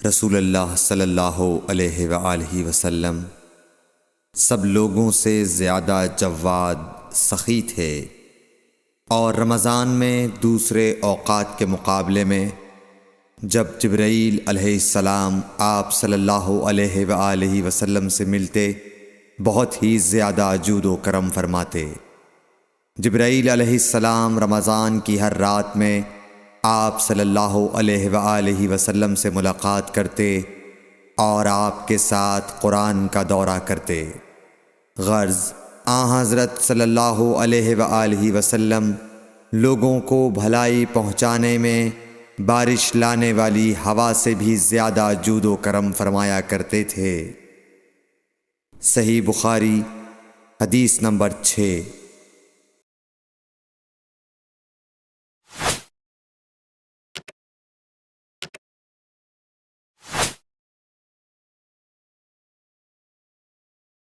رسول اللہ صلی اللہ علیہ وآلہ وسلم سب لوگوں سے زیادہ جواد سخی تھے، اور رمضان میں دوسرے اوقات کے مقابلے میں جب جبرائیل علیہ السلام آپ صلی اللہ علیہ وآلہ وسلم سے ملتے بہت ہی زیادہ جود و کرم فرماتے۔ جبرائیل علیہ السلام رمضان کی ہر رات میں آپ صلی اللہ علیہ وآلہ وسلم سے ملاقات کرتے اور آپ کے ساتھ قرآن کا دورہ کرتے۔ غرض حضرت صلی اللہ علیہ وآلہ وسلم لوگوں کو بھلائی پہنچانے میں بارش لانے والی ہوا سے بھی زیادہ جود و کرم فرمایا کرتے تھے۔ صحیح بخاری حدیث نمبر 6۔